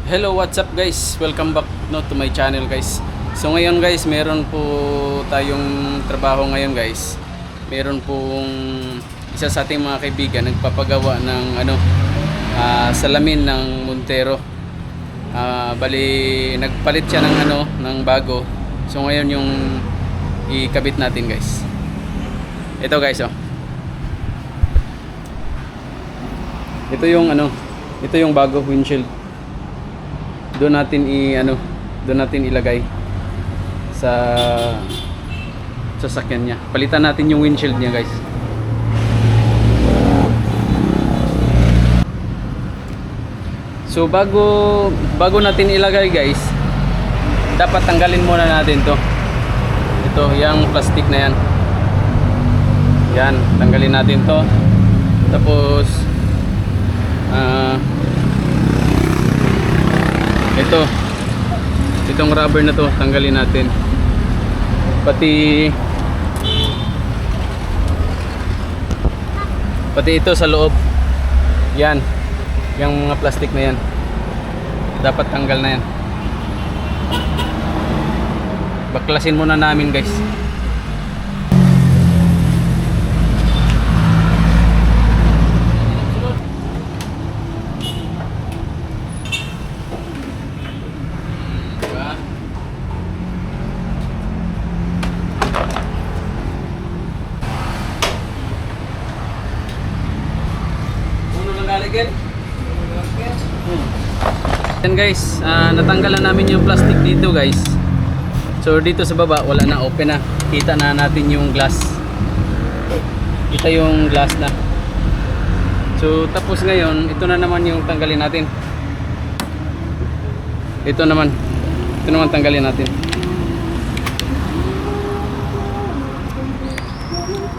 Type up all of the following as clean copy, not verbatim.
Hello, what's up guys? Welcome back to my channel guys. So ngayon guys, meron po tayong trabaho ngayon guys. Meron pong isa sa ating mga kaibigan nagpapagawa ng salamin ng Montero. Bali nagpalit siya ng bago. So ngayon yung ikabit natin guys. Ito guys, oh. Ito yung bago windshield. Doon natin ilagay sa sasakyan niya. Palitan natin yung windshield niya, guys. So bago natin ilagay, guys, dapat tanggalin muna natin 'to. Ito, yung plastic na 'yan. Yan, tanggalin natin 'to. Tapos itong rubber na to tanggalin natin, pati ito sa loob, yan, yung mga plastic na yan dapat tanggal na yan. Baklasin muna namin guys. Yan guys, natanggal na namin yung plastic dito guys. So dito sa baba wala na, open na. Kita na natin yung glass. Kita yung glass na. So tapos ngayon, ito na naman yung tanggalin natin. Ito naman tanggalin natin.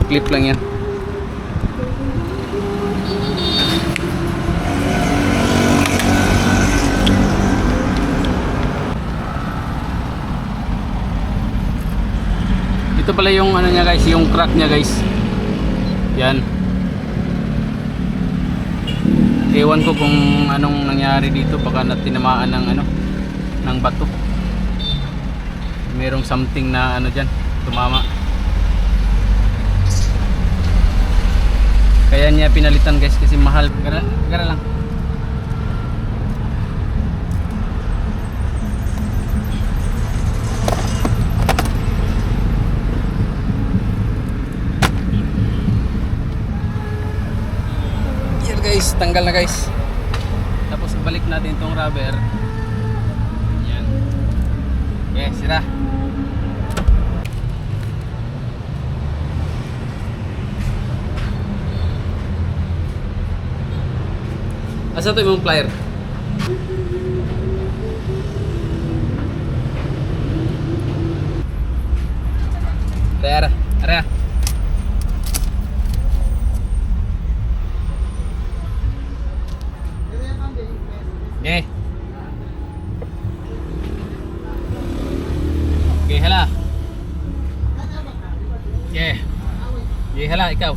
Clip lang yan. Ito pala yung niya guys, yung crack niya guys. Yan. Ewan ko kung anong nangyari dito, baka tinamaan ng bato. Merong something na diyan, tumama. Kaya niya pinalitan guys kasi mahal. Gara lang. Guys, tanggal na guys. Tapos balik natin itong rubber. Yan. Okay, sira. Asa ito yung plier? Tara, area. Okay. Okay, hala. Okay. Okay, hala, ikaw.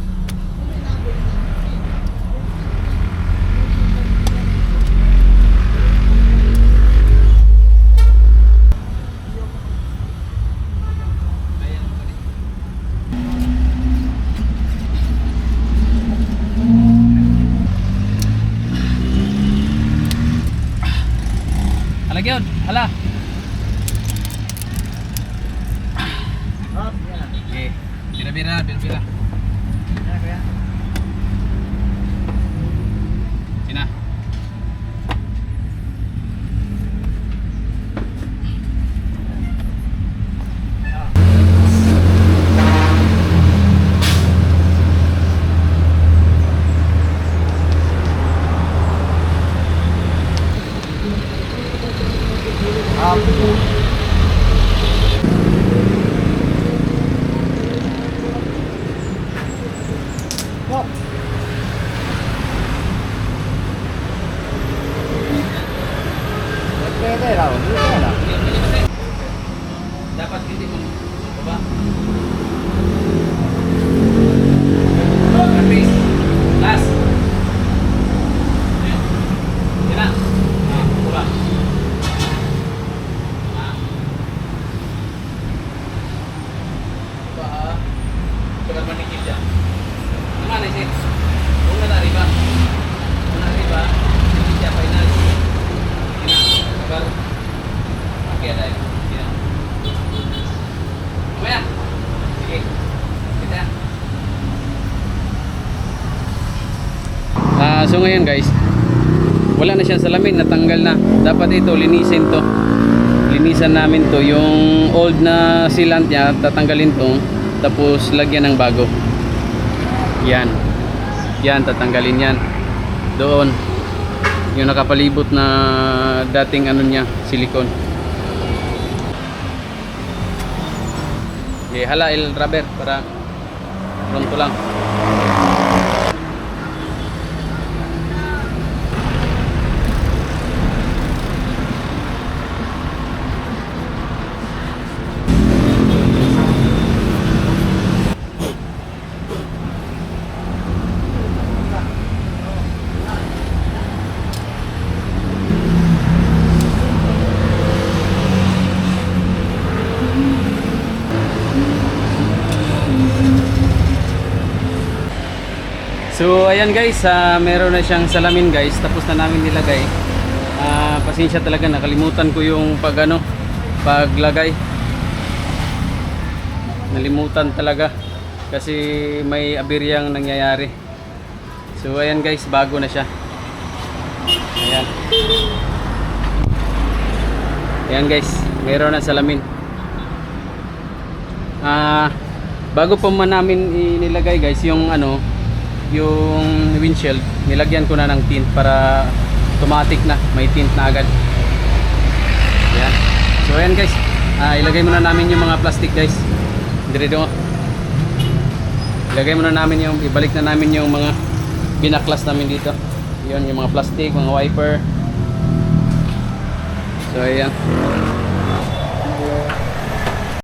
Yun, hala. Okay, bira-bira. Sina. Dapat hindi mo baba. Last. Yan na. Baba. yan guys, wala na siyang salamin, natanggal na. Dapat ito linisin to. Linisan namin to, yung old na sealant niya tatanggalin to, tapos lagyan ng bago. Yan. Yan, tatanggalin yan. Doon yung nakapalibot na dating ano niya, silicone. Okay, hala el rubber para pronto lang. So ayan guys, meron na siyang salamin guys, tapos na namin nilagay. Pasensya talaga, nakalimutan ko yung paglagay. Nalimutan talaga kasi may abiryang nangyayari. So ayan guys, bago na siya. Ayan. Ayan guys, meron na salamin. Bago pa man namin inilagay guys yung yung windshield, nilagyan ko na ng tint para automatic na, may tint na agad. Ayan. So ayan guys, ilagay muna namin yung mga plastic guys. Diredo. Ilagay muna namin yung, ibalik na namin yung mga binaklas namin dito. Yun, yung mga plastic, mga wiper. So ayan.